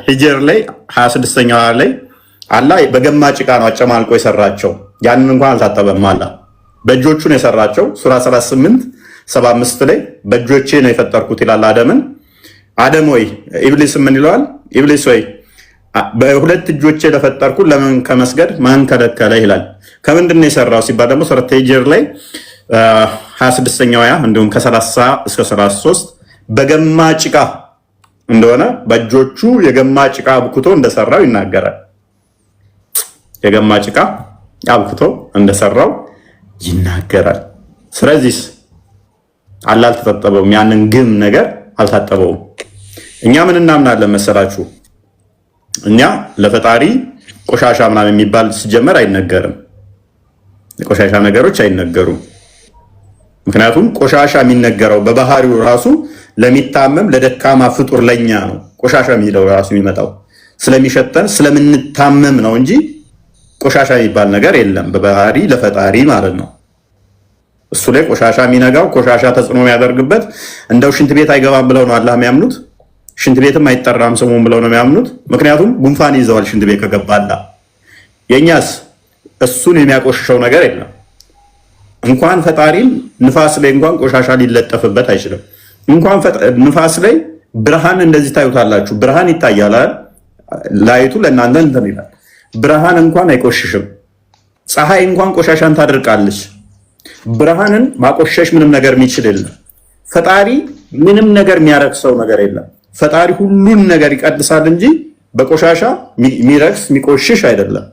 ሂጀር ላይ 26ኛው ላይ አላህ በገማ ጭቃ ነው አጨማልቆ የሰራቸው። ያንን እንኳን አልታጠበም። አላህ በእጆቹ ነው የሰራቸው። ሱራ 38 75 ላይ በእጆቼ ነው የፈጠርኩት ይላል አደምን። አደም ወይ ኢብሊስ ምን ይለዋል? ኢብሊስ ወይ በሁለት እጆቼ ለፈጠርኩ ለምን ከመስገድ ማን ከለከለ ይላል። ከምንድን ነው የሰራው ሲባል ደግሞ ሱራ ሂጀር ላይ 26ኛው ያ እንዲሁም ከ30 እስከ 33 በገማ ጭቃ እንደሆነ በእጆቹ የገማ ጭቃ አብኩቶ እንደሰራው ይናገራል። የገማ ጭቃ አብኩቶ እንደሰራው ይናገራል። ስለዚህ አላህ አልተጠበውም፣ ያንን ግም ነገር አልታጠበውም። እኛ ምን እናምናለን መሰላችሁ? እኛ ለፈጣሪ ቆሻሻ ምናምን የሚባል ሲጀመር አይነገርም። የቆሻሻ ነገሮች አይነገሩም። ምክንያቱም ቆሻሻ የሚነገረው በባህሪው ራሱ ለሚታመም ለደካማ ፍጡር ለኛ ነው። ቆሻሻ የሚለው ራሱ የሚመጣው ስለሚሸተን ስለምንታመም ነው እንጂ ቆሻሻ የሚባል ነገር የለም በባህሪ ለፈጣሪ ማለት ነው። እሱ ላይ ቆሻሻ የሚነጋው ቆሻሻ ተጽዕኖ የሚያደርግበት እንደው ሽንት ቤት አይገባም ብለው ነው አላህ የሚያምኑት። ሽንት ቤትም አይጠራም ስሙን ብለው ነው የሚያምኑት። ምክንያቱም ጉንፋን ይዘዋል ሽንት ቤት ከገባላ። የኛስ እሱን የሚያቆሽሸው ነገር የለም። እንኳን ፈጣሪም ንፋስ ላይ እንኳን ቆሻሻ ሊለጠፍበት አይችልም። እንኳን ንፋስ ላይ ብርሃን እንደዚህ ታዩታላችሁ። ብርሃን ይታያል። ላይቱ ለእናንተ እንትን ይላል። ብርሃን እንኳን አይቆሽሽም። ፀሐይ እንኳን ቆሻሻን ታደርቃለች። ብርሃንን ማቆሸሽ ምንም ነገር የሚችል የለም። ፈጣሪ ምንም ነገር የሚያረክሰው ነገር የለም። ፈጣሪ ሁሉን ነገር ይቀድሳል እንጂ በቆሻሻ የሚረክስ የሚቆሽሽ አይደለም።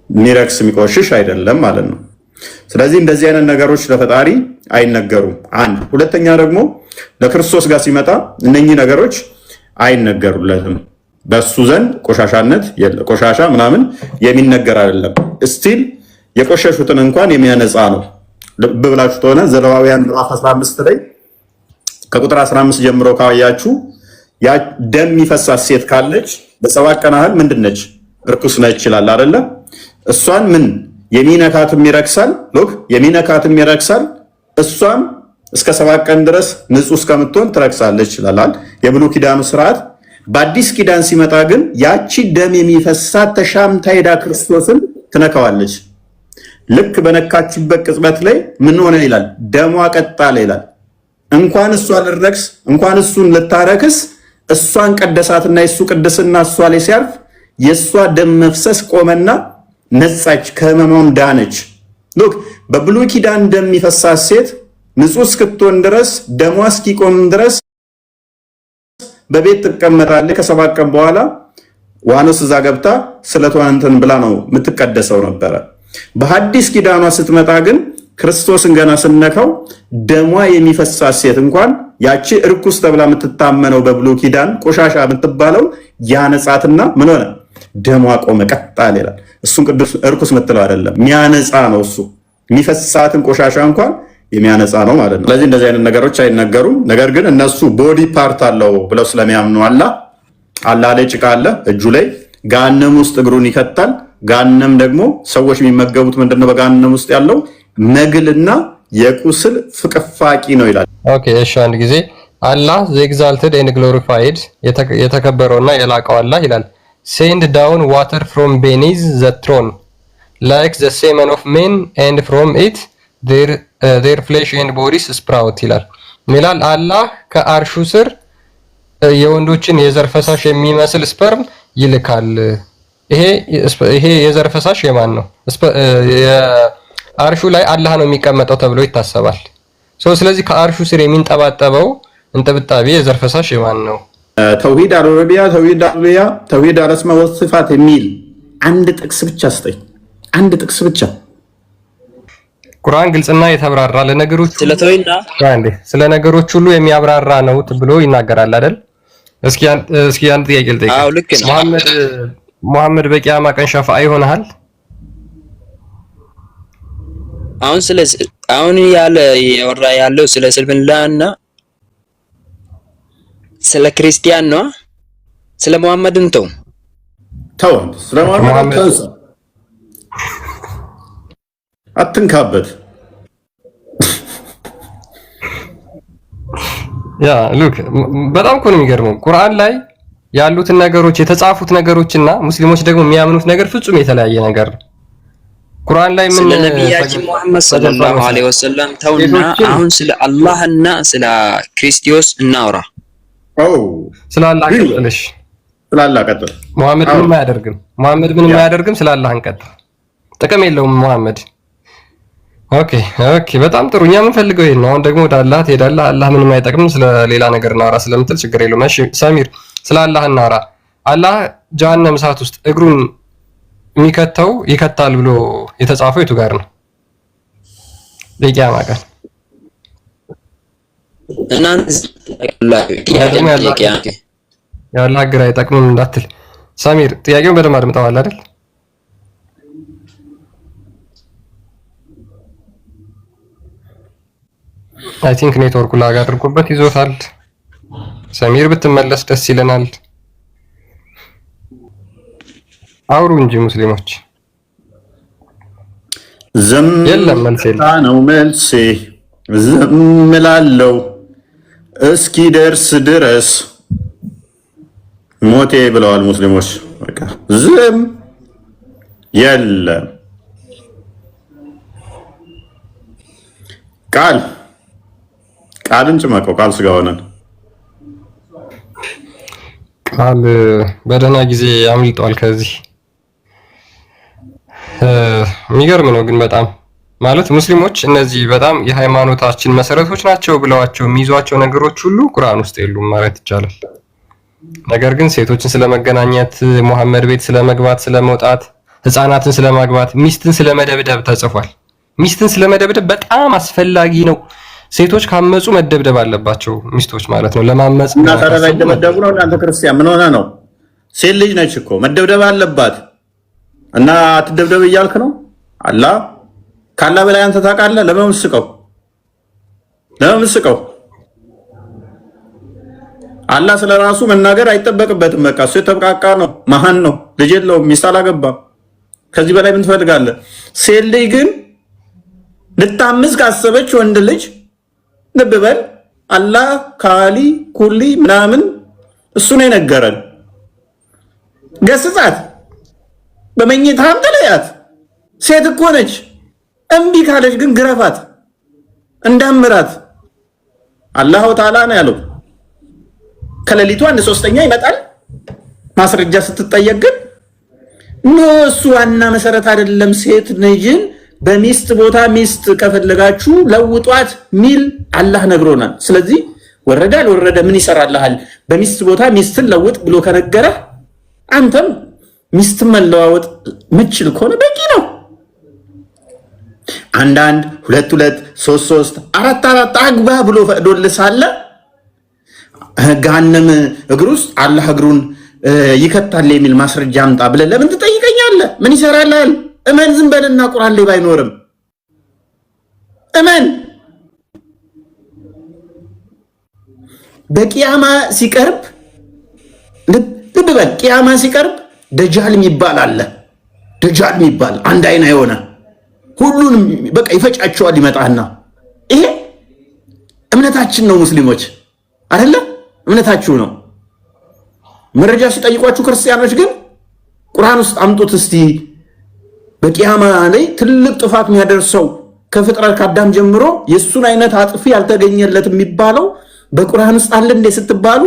የሚረክስ የሚቆሽሽ አይደለም ማለት ነው። ስለዚህ እንደዚህ አይነት ነገሮች ለፈጣሪ አይነገሩም። አንድ ሁለተኛ ደግሞ ለክርስቶስ ጋር ሲመጣ እነኚህ ነገሮች አይነገሩለትም። በሱ ዘንድ ቆሻሻነት ቆሻሻ ምናምን የሚነገር አይደለም። እስቲል የቆሸሹትን እንኳን የሚያነጻ ነው። ልብ ብላችሁ ተሆነ ዘሌዋውያን ምዕራፍ 15 ላይ ከቁጥር 15 ጀምሮ ካያችሁ ያ ደም የሚፈሳት ሴት ካለች በሰባት ቀን ያህል ምንድነች? እርኩስ ነች ይላል አይደለ? እሷን ምን የሚነካትም ይረክሳል። ሎክ የሚነካትም ይረክሳል። እሷም እስከ 7 ቀን ድረስ ንጹህ እስከምትሆን ትረክሳለች ይላል የብሉይ ኪዳኑ ስርዓት። በአዲስ ኪዳን ሲመጣ ግን ያቺ ደም የሚፈሳት ተሻምታ ሄዳ ክርስቶስን ትነካዋለች። ልክ በነካችበት ቅጽበት ላይ ምን ሆነ ይላል? ደሟ ቀጣለ ይላል። እንኳን እሷ ልረክስ እንኳን እሱን ልታረክስ እሷን ቀደሳትና የሱ ቅድስና እሷ ላይ ሲያርፍ የእሷ ደም መፍሰስ ቆመና ነጻች፣ ከህመሟም ዳነች። ሉክ በብሉይ ኪዳን ደም የሚፈሳት ሴት ንጹህ እስክትሆን ድረስ ደሟ እስኪቆም ድረስ በቤት ትቀመጣለች። ከ7 ቀን በኋላ ዋኖስ እዛ ገብታ ስለቷን እንትን ብላ ነው የምትቀደሰው ነበረ። በሐዲስ ኪዳኗ ስትመጣ ግን ክርስቶስን ገና ስነካው ደሟ የሚፈሳት ሴት እንኳን ያቺ እርኩስ ተብላ የምትታመነው በብሉይ ኪዳን ቆሻሻ የምትባለው ያነጻትና ምን ሆነ? ደሟ ቆመ፣ ቀጣል ይላል። እሱን ቅዱስ እርኩስ ምትለው አይደለም፣ የሚያነጻ ነው። እሱ የሚፈሳትን ቆሻሻ እንኳን የሚያነጻ ነው ማለት ነው። ስለዚህ እንደዚህ አይነት ነገሮች አይነገሩም። ነገር ግን እነሱ ቦዲ ፓርት አለው ብለው ስለሚያምኑ አላህ ላይ ጭቃ አለ እጁ ላይ ገሃነም ውስጥ እግሩን ይከታል። ገሃነም ደግሞ ሰዎች የሚመገቡት ምንድነው? በገሃነም ውስጥ ያለው መግልና የቁስል ፍቅፋቂ ነው ይላል። ኦኬ እሺ፣ አንድ ጊዜ አላህ ዘ ኤግዛልትድ ኤንድ ግሎሪፋይድ የተከበረውና የላቀው አላህ ይላል ሴንድ ዳውን ዋተር ፍሮም ቤኒዝ ዘ ትሮን ላይክ ዘ ሴመን ኦፍ ሜን ኤንድ ፍሮም ኢት ዜር ፍሌሽ ኤንድ ቦዲስ ስፕራውት ይላል። ሚላል አላህ ከአርሹ ስር የወንዶችን የዘር ፈሳሽ የሚመስል ስፐርም ይልካል። ይሄ የዘር ፈሳሽ የማን ነው? አርሹ ላይ አላህ ነው የሚቀመጠው ተብሎ ይታሰባል። ስለዚህ ከአርሹ ስር የሚንጠባጠበው እንጥብጣቢ የዘር ፈሳሽ የማን ነው? ተውሂድ አልሩቡቢያ፣ ተውሂድ አልኡሉሂያ፣ ተውሂድ አልአስማ ወሲፋት የሚል አንድ ጥቅስ ብቻ ስጠኝ። አንድ ጥቅስ ብቻ። ቁርአን ግልጽና የተብራራ ለነገሮች ስለ ነገሮች ሁሉ የሚያብራራ ነው ብሎ ይናገራል አይደል? እስኪ አንድ ጥያቄ ልጠይቅ። አዎ ልክ ነው። መሐመድ በቂያማ ቀን ሸፋዓ ይሆናል? አሁን ያወራ ያለው ስለ እስልምናና ስለ ክርስቲያን ነው። ስለ መሐመድን ተው ስለ መሐመድ አትንካበት። ያ ሉክ በጣም እኮ ነው የሚገርመው ቁርአን ላይ ያሉትን ነገሮች የተጻፉት ነገሮችና ሙስሊሞች ደግሞ የሚያምኑት ነገር ፍጹም የተለያየ ነገር ነው። ቁርአን ላይ ምን ነብያችን መሐመድ ሰለላሁ ዐለይሂ ወሰለም ተውና አሁን ስለ አላህና ስለ ክርስቶስ እናውራ። ስለ አላህ ቀጥልሽ። ስለ አላህ ቀጥል። መሐመድ ምንም አያደርግም። ስለ አላህ እንቀጥል። ጥቅም የለውም መሐመድ። ኦኬ በጣም ጥሩ። እኛ የምንፈልገው ይሄን ነው። አሁን ደግሞ ወደ አላህ ትሄዳለህ። አላህ ምንም አይጠቅምም፣ ስለ ሌላ ነገር እናውራ ስለምትል ችግር የለውም። እሺ ሰሚር፣ ስለ አላህ እናውራ። አላህ ጀሃነም እሳት ውስጥ እግሩን የሚከተው ይከታል ብሎ የተጻፈው የቱ ጋር ነው? በቂያማ ቀን ያላህ እግር አይጠቅምም እንዳትል ሰሚር፣ ጥያቄውን በደንብ አድምጠዋል አይደል? አይ ቲንክ ኔትወርኩ ላግ አድርጎበት ይዞታል። ሰሚር ብትመለስ ደስ ይለናል። አውሩ እንጂ ሙስሊሞች። የለም መልሴ ነው መልሴ። ዝም እላለሁ እስኪ ደርስ ድረስ ሞቴ ብለዋል ሙስሊሞች። በቃ ዝም የለም። ቃልን ጭመቀው ቃል ስጋ ሆነን ቃል በደህና ጊዜ አምልጧል ከዚህ። የሚገርም ነው ግን በጣም ማለት ሙስሊሞች እነዚህ በጣም የሃይማኖታችን መሰረቶች ናቸው ብለዋቸው የሚይዟቸው ነገሮች ሁሉ ቁርአን ውስጥ የሉም ማለት ይቻላል። ነገር ግን ሴቶችን ስለመገናኘት፣ መሐመድ ቤት ስለመግባት፣ ስለመውጣት፣ ህፃናትን ስለማግባት፣ ሚስትን ስለመደብደብ ተጽፏል። ሚስትን ስለመደብደብ በጣም አስፈላጊ ነው። ሴቶች ካመጹ መደብደብ አለባቸው ሚስቶች ማለት ነው። ለማመጽ እና ታዲያ ይደበደቡ ነው። እናንተ ክርስቲያን ምን ሆነ ነው? ሴት ልጅ ነች እኮ መደብደብ አለባት እና አትደብደብ እያልክ ነው? አላህ ካላ በላይ አንተ ታውቃለህ። ለምን ምስቀው? አላህ ስለራሱ መናገር አይጠበቅበትም። በቃ እሱ የተብቃቃ ነው፣ መሃን ነው፣ ልጅ የለውም፣ ሚስት አላገባም። ከዚህ በላይ ምን ትፈልጋለህ? ሴት ልጅ ግን ልታምዝ ካሰበች ወንድ ልጅ ልብ በል አላህ ካሊ ኩሊ ምናምን እሱ ነው የነገረን። ገስጻት፣ በመኝታም ተለያት። ሴት እኮ ነች። እምቢ ካለች ግን ግረፋት፣ እንዳምራት። አላሁ ተዓላ ነው ያለው። ከሌሊቱ 1/3 ይመጣል። ማስረጃ ስትጠየቅ ግን እሱ ዋና መሰረት አይደለም። ሴት ልጅን በሚስት ቦታ ሚስት ከፈለጋችሁ ለውጧት ሚል አላህ ነግሮናል። ስለዚህ ወረደ አልወረደ ምን ይሰራልሃል? በሚስት ቦታ ሚስትን ለውጥ ብሎ ከነገረ አንተም ሚስትን መለዋወጥ ምችል ከሆነ በቂ ነው። 1 2 2 3 4 አግባ ብሎ ፈቅዶልህ ሳለ ገሃነም እግር ውስጥ አላህ እግሩን ይከታል የሚል ማስረጃ አምጣ ብለህ ለምን ትጠይቀኛለህ? ምን ይሰራልሃል? እመን። ዝም በልና ቁርአን ላይ ባይኖርም እመን። በቂያማ ሲቀርብ ልብ በል። ቂያማ ሲቀርብ ደጃል የሚባል አለ። ደጃል የሚባል አንድ አይና የሆነ ሁሉንም በቃ ይፈጫቸዋል። ይመጣና ይሄ እምነታችን ነው ሙስሊሞች አይደለ? እምነታችሁ ነው። መረጃ ሲጠይቋችሁ ክርስቲያኖች ግን ቁርአን ውስጥ አምጡት እስቲ። በቂያማ ላይ ትልቅ ጥፋት የሚያደርሰው ከፍጥረት ከአዳም ጀምሮ የሱን አይነት አጥፊ ያልተገኘለት የሚባለው በቁርአን ውስጥ አለ እንዴ ስትባሉ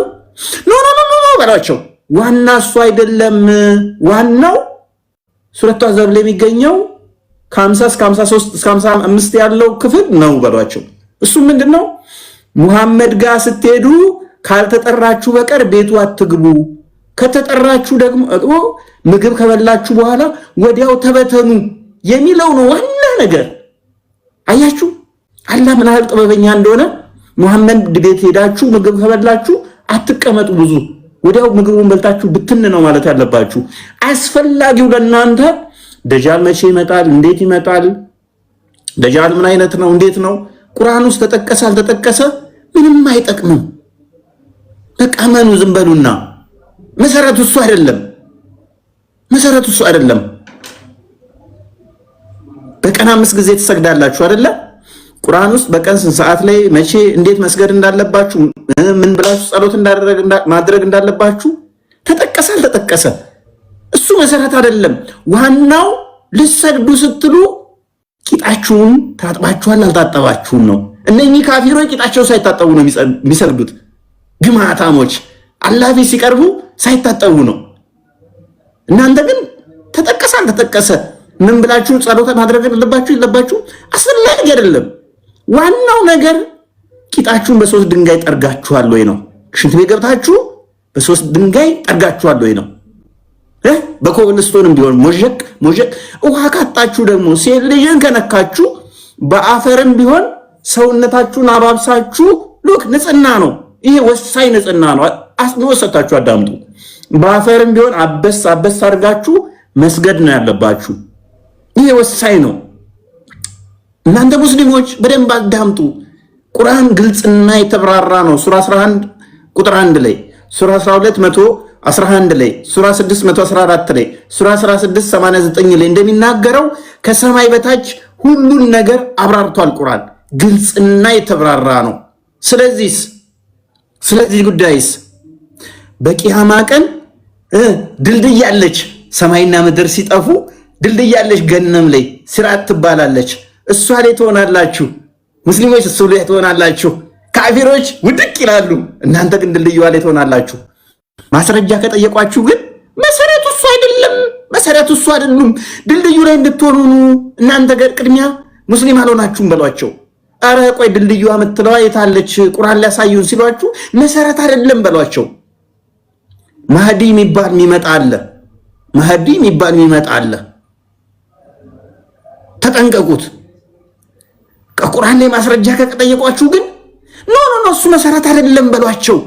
ኖ በላቸው። ዋና እሱ አይደለም። ዋናው ሱረቱ አሕዛብ ላይ የሚገኘው ከ50 እስከ 53 እስከ 55 ያለው ክፍል ነው በሏቸው። እሱ ምንድነው? ሙሐመድ ጋር ስትሄዱ ካልተጠራችሁ በቀር ቤቱ አትግቡ፣ ከተጠራችሁ ደግሞ ምግብ ከበላችሁ በኋላ ወዲያው ተበተኑ የሚለው ነው ዋና ነገር። አያችሁ አላህ ምን ያህል ጥበበኛ እንደሆነ። ሙሐመድ ቤት ሄዳችሁ ምግብ ከበላችሁ አትቀመጡ፣ ብዙ ወዲያው ምግቡን በልታችሁ ብትን ነው ማለት ያለባችሁ። አስፈላጊው ለእናንተ ደጃል መቼ ይመጣል? እንዴት ይመጣል? ደጃል ምን አይነት ነው? እንዴት ነው? ቁርአን ውስጥ ተጠቀሰ አልተጠቀሰ ምንም አይጠቅምም። በቃ መኑ ዝም በሉና መሰረቱ እሱ አይደለም። በቀን 5 ጊዜ ትሰግዳላችሁ አይደለ? ቁርአን ውስጥ በቀን ስንት ሰዓት ላይ መቼ እንዴት መስገድ እንዳለባችሁ ምን ብላችሁ ጸሎት ማድረግ እንዳለባችሁ ተጠቀሰ አልተጠቀሰ እሱ መሰረት አይደለም። ዋናው ልሰግዱ ስትሉ ቂጣችሁን ታጥባችኋል አልታጠባችሁም ነው። እነኚህ ካፊሮች ቂጣቸው ሳይታጠቡ ነው የሚሰግዱት። ግማታሞች አላህ ፊት ሲቀርቡ ሳይታጠቡ ነው። እናንተ ግን ተጠቀሰ አልተጠቀሰ ምን ብላችሁ ጸሎት ማድረግ የለባችሁ አስፈላጊ አይደለም። ዋናው ነገር ቂጣችሁን በ3 ድንጋይ ጠርጋችኋል ወይ ነው። ሽንት ቤት ገብታችሁ በ3 ድንጋይ ጠርጋችኋል ወይ ነው። በኮብልስቶንም ቢሆን ሞዠቅ ውሃ ካጣችሁ ደግሞ ሴት ልጅን ከነካችሁ በአፈርም ቢሆን ሰውነታችሁን አባብሳችሁ ሉክ ንጽህና ነው። ይሄ ወሳኝ ንጽህና ነው። አስወሰታችሁ አዳምጡ። በአፈርም ቢሆን አበስ አድርጋችሁ መስገድ ነው ያለባችሁ። ይሄ ወሳኝ ነው። እናንተ ሙስሊሞች በደንብ አዳምጡ። ቁርአን ግልጽና የተብራራ ነው። ሱራ 11 ቁጥር 1 ላይ፣ ሱራ 12 111 ላይ፣ ሱራ 6 114 ላይ፣ ሱራ 16 89 ላይ እንደሚናገረው ከሰማይ በታች ሁሉን ነገር አብራርቷል። ቁርአን ግልጽና የተብራራ ነው። ስለዚህ ጉዳይስ በቂያማ ቀን ድልድይ አለች። ሰማይና ምድር ሲጠፉ ድልድይ አለች። ገነም ላይ ሲራጥ ትባላለች። እሷ ላይ ትሆናላችሁ። ሙስሊሞች እሱ ላይ ትሆናላችሁ። ካፊሮች ውድቅ ይላሉ። እናንተ ግን ድልድይዋ ላይ ትሆናላችሁ። ማስረጃ ከጠየቋችሁ ግን መሰረቱ እሱ አይደለም። ድልድዩ ላይ እንድትሆኑ እናንተ ጋር ቅድሚያ ሙስሊም አልሆናችሁም በሏቸው። አረ ቆይ ድልድዩዋ የምትለዋ የታለች ቁርአን ሊያሳዩን ሲሏችሁ መሰረት አይደለም በሏቸው። ማህዲ የሚባል የሚመጣ አለ። ተጠንቀቁት። ከቁርአን ላይ ማስረጃ ከጠየቋችሁ ግን ኖ እሱ መሰረት አይደለም በሏቸው።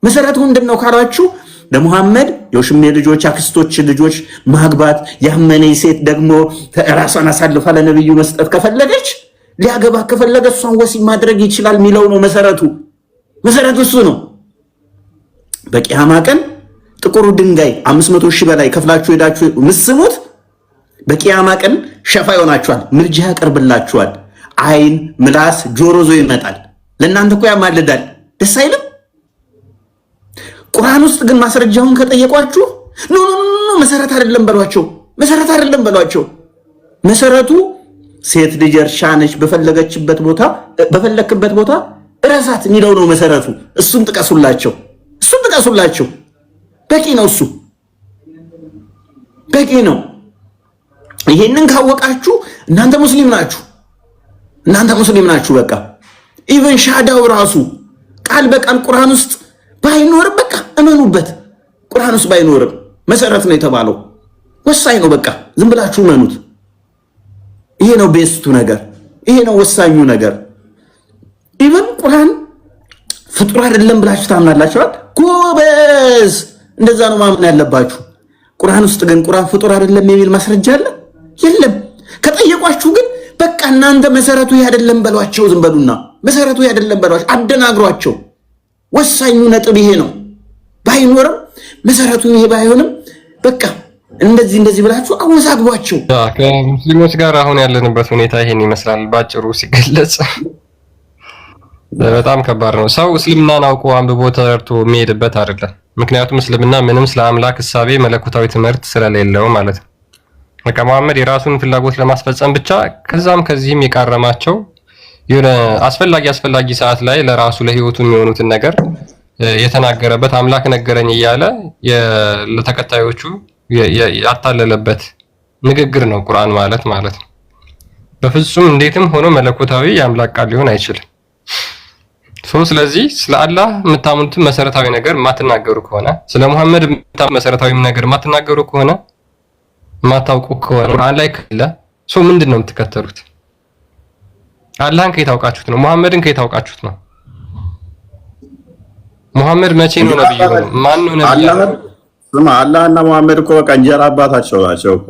መሰረቱ ምንድነው ካሏችሁ ለሙሐመድ የውሽሜ ልጆች አክስቶች ልጆች ማግባት፣ ያመነ ሴት ደግሞ ራሷን አሳልፋ ለነብዩ መስጠት ከፈለገች ሊያገባ ከፈለገ እሷን ወሲብ ማድረግ ይችላል የሚለው ነው መሰረቱ እሱ ነው። በቂያማ ቀን ጥቁሩ ድንጋይ 500 ሺህ በላይ ከፍላችሁ ሄዳችሁ ምስሙት። በቂያማ ቀን ሸፋ ይሆናችኋል፣ ምልጃ ያቀርብላችኋል። አይን፣ ምላስ፣ ጆሮ ዞ ይመጣል። ለእናንተ እኮ ያማልዳል። ደስ አይልም? ቁርአን ውስጥ ግን ማስረጃውን ከጠየቋችሁ ኖ መሰረት አይደለም በሏቸው። መሰረቱ ሴት ልጅ እርሻ ነች፣ በፈለክበት ቦታ እረሳት የሚለው ነው መሰረቱ። እሱን ጥቀሱላቸው። በቂ ነው። እሱ በቂ ነው። ይሄንን ካወቃችሁ እናንተ ሙስሊም ናችሁ። በቃ ኢቨን ሻዳው ራሱ ቃል በቃል ቁርአን ውስጥ ባይኖርም በቃ እመኑበት። ቁርአን ውስጥ ባይኖርም መሰረት ነው የተባለው። ወሳኝ ነው። በቃ ዝም ብላችሁ እመኑት። ይሄ ነው ቤስቱ ነገር። ይሄ ነው ወሳኙ ነገር። ኢቨን ቁርአን ፍጡር አይደለም ብላችሁ ታምናላችኋል? ጎበዝ፣ እንደዛ ነው ማመን ያለባችሁ። ቁርአን ውስጥ ግን ቁርአን ፍጡር አይደለም የሚል ማስረጃ አለ? የለም። ከጠየቋችሁ ግን በቃ እናንተ መሰረቱ አይደለም በሏቸው። ዝም በሉና መሰረቱ አይደለም በሏቸው፣ አደናግሯቸው። ወሳኙ ነጥብ ይሄ ነው። ባይኖርም መሰረቱ ይሄ ባይሆንም በቃ እንደዚህ ብላችሁ አወዛግቧቸው። ከሙስሊሞች ጋር አሁን ያለንበት ሁኔታ ይሄን ይመስላል ባጭሩ ሲገለጽ። በጣም ከባድ ነው። ሰው እስልምናን አውቆ አንብቦ ተረድቶ የሚሄድበት አይደለም። ምክንያቱም እስልምና ምንም ስለ አምላክ እሳቤ መለኮታዊ ትምህርት ስለሌለው ማለት ነው። በቃ መሐመድ የራሱን ፍላጎት ለማስፈጸም ብቻ ከዛም ከዚህም የቃረማቸው የሆነ አስፈላጊ ሰዓት ላይ ለራሱ ለህይወቱ የሚሆኑትን ነገር የተናገረበት አምላክ ነገረኝ እያለ ለተከታዮቹ ያታለለበት ንግግር ነው ቁርአን ማለት ነው። በፍጹም እንዴትም ሆኖ መለኮታዊ የአምላክ ቃል ሊሆን አይችልም። ስለዚህ ስለ አላህ የምታምኑት መሰረታዊ ነገር የማትናገሩ ከሆነ ስለ ሙሐመድ የምታምኑት መሰረታዊ ነገር የማትናገሩ ከሆነ የማታውቁ ከሆነ ቁርአን ላይ ካለ ምንድን ነው የምትከተሉት? አላህን ከየት አውቃችሁት ነው? ሙሐመድን ከየት አውቃችሁት ነው? ሙሐመድ መቼ ነው ነብዩ ሆነው? ማን ነው ነብዩ? አላህና ሙሐመድ እኮ በቃ እንጀራ አባታቸው ናቸው እኮ